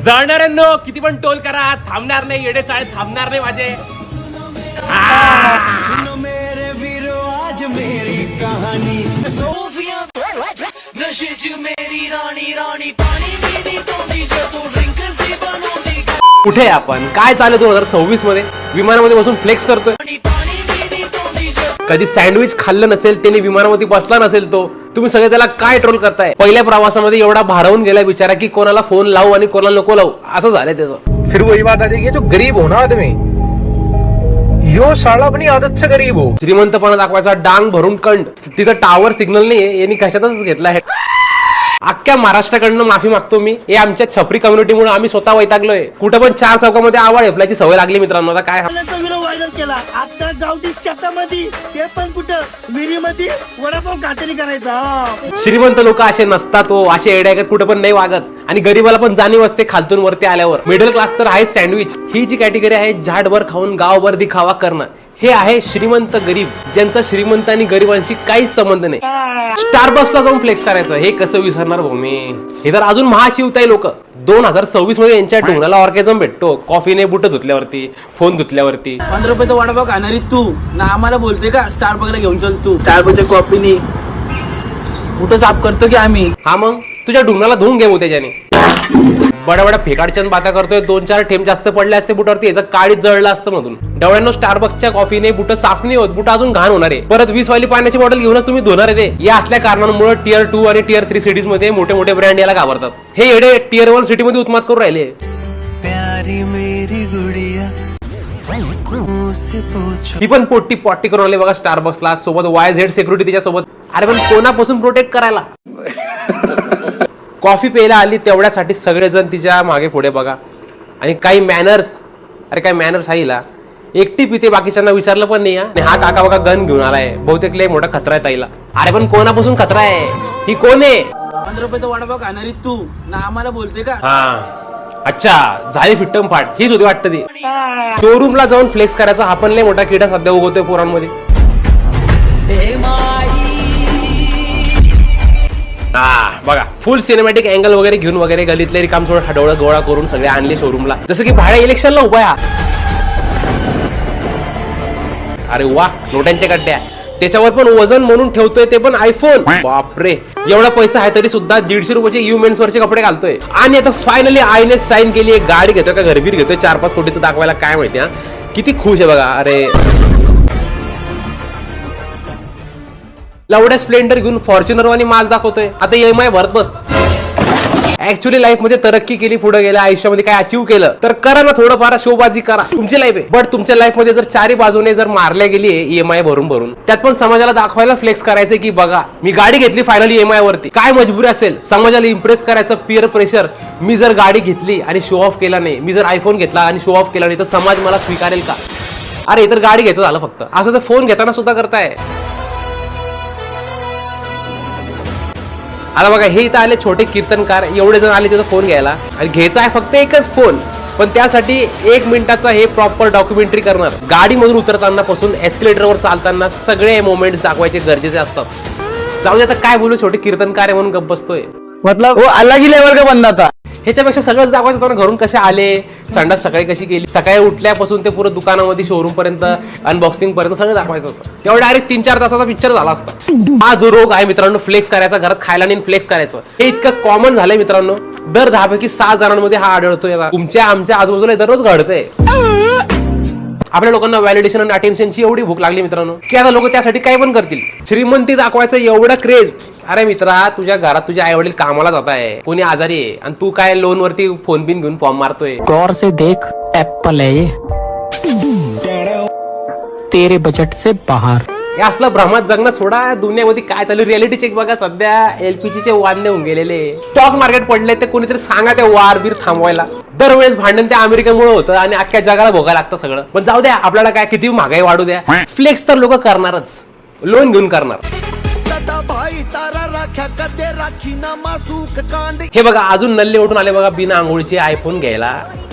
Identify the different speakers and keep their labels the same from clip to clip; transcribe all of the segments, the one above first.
Speaker 1: जाणाऱ्यांनो किती पण टोल करा, थांबणार नाही, येडे चाळे थांबणार नाही माझे.
Speaker 2: मेरे वीरो आज मेरी कहानी नशे मेरी राणी राणी पाणी पीनी तोंडी जो तू ड्रिंक सी बनवली.
Speaker 1: कुठे आपण काय चालू 2026 मध्ये विमानामध्ये बसून फ्लेक्स करतोय. कधी सँडविच खाल्लं नसेल त्याने, विमानामध्ये बसला नसेल तो, तुम्ही सगळे त्याला काय ट्रोल करताय. पहिल्या प्रवासामध्ये एवढा भारावून गेला बिचारा की कोणाला फोन लावू आणि कोणाला नको लावू असं झालंय त्याचं.
Speaker 3: फिर वही बात आ जाएगी, जो गरीब हो ना आदमी, यो साला अपनी आदत से गरीब हो.
Speaker 1: श्रीमंतपणा दाखवायचा डांग भरून कंड. तिथं टावर सिग्नल नाहीये, यांनी कशातच घेतला आहे. अख्ख्या महाराष्ट्राकडनं माफी मागतो मी. हे आमच्या छपरी कम्युनिटीमुळे आम्ही स्वतः वैतागलोय. कुठं पण चार चौकामध्ये आवाज हेपल्याची सवय लागली मित्रांनो. आता काय
Speaker 4: व्हायरल केला आता गावठी शेतामध्ये, ते पण कुठं विहिरीमध्ये वडापाव कातरी करायचा.
Speaker 1: श्रीमंत लोक असे नसतात हो, असे एड्यागत कुठं पण नाही वागत. आणि गरीबाला पण जाणीव असते खालतून वरती आल्यावर. मिडल क्लास तर आहे सँडविच. ही जी कॅटेगरी आहे झाडभर खाऊन गावभर दिखावा करणं, हे आहे श्रीमंत गरीब, ज्यांचा श्रीमंत आणि गरिबांशी काहीच संबंध नाही. स्टारबक्सला जाऊन फ्लेक्स करायचं हे कसं विसरणार भूमी. हे तर अजून महाचिवताई लोक. 2026 मध्ये यांच्या डोंगराला ऑर्गॅझम भेटतो कॉफीने बुट धुतल्यावरती, फोन धुतल्यावरती.
Speaker 5: 15 रुपयाचा वडापाव खाणारी तू ना आम्हाला बोलते का स्टारबक्सला घेऊन चल. तू स्टारबक्सच्या कॉफीने कुठं साफ करतो की आम्ही.
Speaker 1: हा मग तुझ्या डोंगराला धुवून घे त्याच्याने. बड्या बड्या फेकाडचंद बाता करतोय. 2-4 थेंब जास्त पडले असते बुटावरती, याचं काळीच जळलं असतं मधून. डवळ्यांनो स्टारबक्सच्या कॉफीने बुट साफ नाही होत, बुट अजून घाण होणार आहे. परत 20 वाली पाण्याची बॉटल घेऊनच तुम्ही धुणार आहे ते. या असल्या कारणांमुळे टियर 2 आणि टियर 3 सिटीज मध्ये मोठे मोठे ब्रँड याला घाबरतात. हे येडे टियर 1 सिटी मध्ये उत्मात करून राहिले.
Speaker 2: प्यारी मेरी गुड़िया
Speaker 1: ही पण पोट्टी पॉट्टी करून आले बघा स्टारबक्सला. सोबत YZ सिक्युरिटी तिच्या सोबत. अरे पण कोणापासून प्रोटेक्ट करायला. कॉफी प्यायला आली तेवढ्यासाठी सगळेजण तिच्या मागे पुढे बघा. आणि काही मॅनर्स, अरे काय मॅनर्स आईला. एकटी पिते, बाकीच्यांना विचारलं पण नाही. आणि हा काका बघा गन घेऊन आलाय. बहुतेक लय मोठा खतरा आहे ताईला. अरे पण कोणापासून खतरा आहे, ही कोण आहे.
Speaker 5: 15 रुपयाचा वडापाव खाणारी तू ना आम्हाला बोलते का.
Speaker 1: हा अच्छा, झाली फिट्टम फाट. हीच होती वाटतं ती. शोरूमला जाऊन फ्लेक्स करायचा हा पण लय मोठा किडा सध्या उगवतोय पोरांमध्ये. बघा फुल सिनेमॅटिक अँगल वगैरे घेऊन वगैरे गलीतले रिकाम सोड हडवळं गोळा करून सगळे आणले शोरूमला, जसं की भाड्या इलेक्शनला उभा आहे. अरे वा, नोटांच्या गड्ड्या. त्याच्यावर पण वजन म्हणून ठेवतोय ते पण आयफोन. बापरे, एवढा पैसा आहे तरी सुद्धा 150 रुपयाचे मेन्स वरचे कपडे घालतोय. आणि आता फायनली आईने साईन केली. गाडी घेतोय का घरबीर घेतोय 4-5 कोटीचं दाखवायला, काय माहिती. हा किती खुश आहे बघा. अरे लवड्या स्प्लेंडर घेऊन फॉर्च्युनर वाली माज दाखवतोय. आता EMI भरत बस. ऍक्च्युअली लाईफ मध्ये तरक्की केली, पुढे गेल्या, आयुष्यामध्ये काय अचीव केलं तर करा ना, थोडंफार शोबाजी करा. तुमची लाईफ आहे. बट तुमच्या लाईफ मध्ये जर चारी बाजूने जर मारल्या गेली EMI भरून भरून, त्यात पण समाजाला दाखवायला फ्लेक्स करायचं की बघा मी गाडी घेतली फायनली EMI वरती. काय मजबुरी असेल, समाजाला इम्प्रेस करायचं, पिअर प्रेशर. मी जर गाडी घेतली आणि शो ऑफ केला नाही, मी जर आयफोन घेतला आणि शो ऑफ केला नाही, तर समाज मला स्वीकारेल का. अरे तर गाडी घ्यायचं झालं फक्त, असं तर फोन घेताना सुद्धा करताय. आता बघा हे इथं आले छोटे कीर्तनकार, एवढे जण आले तिथं फोन घ्यायला. आणि घ्यायचा आहे फक्त एकच फोन, पण त्यासाठी 1 मिनिटाचा हे प्रॉपर डॉक्युमेंटरी करणार. गाडीमधून उतरताना पासून एस्केलेटरवर चालताना सगळे मोमेंट्स दाखवायचे गरजेचे असतात. जाऊ दे आता काय बोलू, छोटे कीर्तनकार आहे म्हणून गप्प बसतोय.
Speaker 4: मतलब वो अलग ही लेवल का बंदा था.
Speaker 1: ह्याच्यापेक्षा सगळंच दाखवायचं होतं ना, घरून कसे आले, संडास सकाळी कशी केली, सकाळी उठल्यापासून ते पुरं दुकानामध्ये शोरूम पर्यंत, अनबॉक्सिंग पर्यंत सगळं दाखवायचं होतं. तेव्हा डायरेक्ट 3-4 तासाचा पिक्चर झाला असता. हा जो रोग आहे मित्रांनो, फ्लेक्स करायचा, घरात खायला नाही फ्लेक्स करायचं, हे इतकं कॉमन झालंय मित्रांनो. दर 10 पैकी 6 जणांमध्ये हा आढळतोय. तुमच्या आमच्या आजूबाजूला दररोज घडतंय. आपल्या लोकांना व्हॅलिडेशन आणि अटेन्शनची एवढी भूक लागली मित्रांनो की आता लोक त्यासाठी काय पण करतील. श्रीमंती दाखवायचं एवढं क्रेज. अरे मित्रा, तुझ्या घरात तुझे आई वडील कामाला जात आहे, कोणी आजारी आहे, आणि तू काय लोन वरती फोन बिन घेऊन फॉर्म मारतोय.
Speaker 6: गौर से देख, एप्पल है ये, तेरे बजट से बाहर.
Speaker 1: हे असलं भ्रमात जगणं सोडा. दुनियामध्ये काय चालू, रियालिटी चेक बघा. सध्या LPG चे वाढणे होऊन गेलेले, स्टॉक मार्केट पडले. ते कोणीतरी सांगा त्या वार बीर थांबवायला. दरवेळेस भांडण त्या अमेरिकेमुळे होतं आणि अख्ख्या जगाला भोगायला लागतं सगळं. पण जाऊ द्या, आपल्याला काय किती महागाई वाढू द्या, फ्लेक्स तर लोक करणारच, लोन घेऊन करणार. हे बघा अजून नल्ले उठून आले बघा बिना आंघोळीचे आयफोन घ्यायला.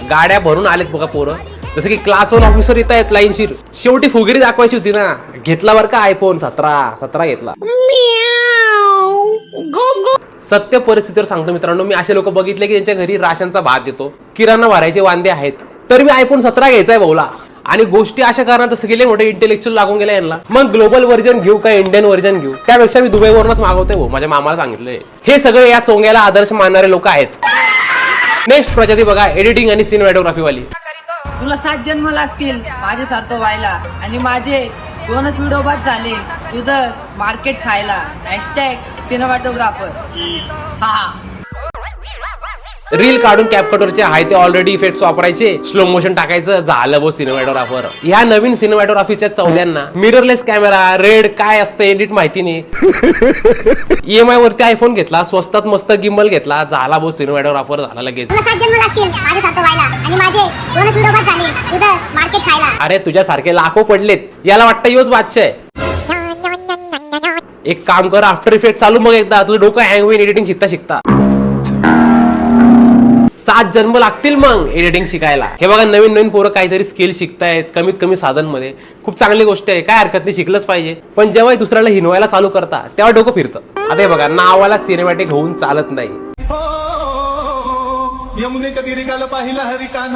Speaker 1: गाड्या भरून आलेत बघा पोरं, जसं की क्लास 1 ऑफिसर येत आहेत लाईनशीर. शेवटी फुगिरी दाखवायची होती ना, घेतला बरं का आयफोन 17 घेतला. सत्य परिस्थितीवर सांगतो मित्रांनो, मी असे लोक बघितले की त्यांच्या घरी राशनचा भात येतो, किराणा भरायचे वांदे आहेत, तर मी iPhone 17 घ्यायचा आहे भाऊला. आणि गोष्टी अशा कारणात तसं गेले मोठे इंटेलेक्च्युअल लागून गेले यांना. मग ग्लोबल व्हर्जन घेऊ का इंडियन व्हर्जन घेऊ, त्यापेक्षा मी दुबईवरूनच मागवतोय भाऊ, माझ्या मामाला सांगितलंय. हे सगळे या चोंग्याला आदर्श मानणारे लोक आहेत. नेक्स्ट प्रजाती बघा, एडिटिंग आणि सिनेमॅटोग्राफी वाली.
Speaker 7: तुला 7 जन्म लागतील माझ्यासारखं व्हायला आणि माझे 2च व्हिडिओ बाद झाले तुझं मार्केट खायला. #सिनेमॅटोग्राफर. हा
Speaker 1: रील काढून कॅपकटरचे आहे ते ऑलरेडी इफेक्ट्स वापरायचे, स्लो मोशन टाकायचं, झालं बो सिनेमॅटोग्राफर. ह्या नवीन सिनेमॅटोग्राफीच्या चौद्यांना मिररलेस कॅमेरा, रेड काय असतं एडिट माहिती नाही. EMI वरती आयफोन घेतला, स्वस्तात मस्त गिम्बल घेतला, झाला बो सिनेमॅटोग्राफर, झाला लगेच. अरे तुझ्यासारखे लाखो पडलेत, याला वाटतं योच बादशाह आहे. एक काम कर, आफ्टर इफेक्ट चालू मग एकदा, तुझं डोकं हँग होईल एडिटिंग शिकता शिकता. 7 जन्म लागतील मग एडिटिंग शिकायला. हे बघा, नवीन नवीन पोरं काहीतरी स्किल शिकतायत कमीत कमी साधनमध्ये, खूप चांगली गोष्ट आहे, काय हरकत नाही, शिकलंच पाहिजे. पण जेव्हा दुसऱ्याला हिनवायला चालू करता तेव्हा डोकं फिरतं. आता हे बघा, नावाला सिनेमॅटिक होऊन चालत नाही.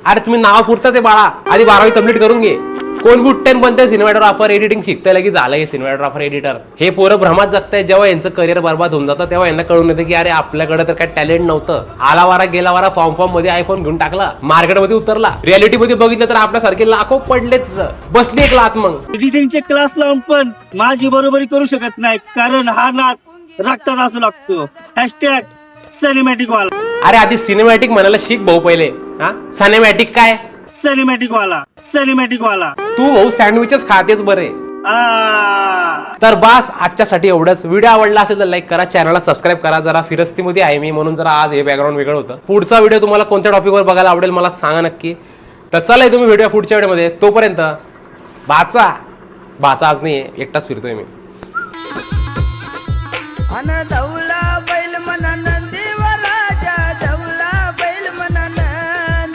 Speaker 1: अरे तुम्ही नावापुरताच आहे बाळा, आधी 12वी कम्प्लीट करून घे. कोण गुट्टेन बनते सिनेमॅटोग्राफर, एडिटिंग शिकताय की झालं हे सिनेमॅटोग्राफर एडिटर. हे पोरं भ्रमात जगताय. जेव्हा यांचं करिअर बर्बाद होऊन जातं तेव्हा यांना कळून येतं की अरे आपल्याकडे तर काय टॅलेंट नव्हतं. आला वारा गेला वारा फॉर्म मध्ये आयफोन घेऊन टाकला, मार्केटमध्ये उतरला. रियालिटी मध्ये बघितलं तर आपल्यासारखे लाखो पडलेत, बसले एक लात. मग
Speaker 4: एडिटिंगचे क्लास लावून पण माझी बरोबरी करू शकत नाही, कारण हा नाद रक्तात असू लागतो. #सिनेमॅटिक वाला.
Speaker 1: अरे आधी सिनेमॅटिक म्हणायला शिक भाऊ पहिले. हा सिनेमॅटिक काय?
Speaker 4: सिनेमॅटिक वाला.
Speaker 1: तू भाऊ सँडविचेस खातेस बरे. तर बस आजच्यासाठी एवढंच. व्हिडिओ आवडला असेल तर लाईक करा, चॅनलला सबस्क्राईब करा. जरा फिरस्तीमध्ये आहे मी म्हणून जरा आज हे बॅकग्राऊंड वेगळं होतं. पुढचा व्हिडिओ तुम्हाला कोणत्या टॉपिकवर बघायला आवडेल मला सांगा नक्की. तर चला तुम्ही व्हिडिओ पुढच्या व्हिडिओमध्ये. तोपर्यंत भाचा आज नाही, एकटाच फिरतोय मी.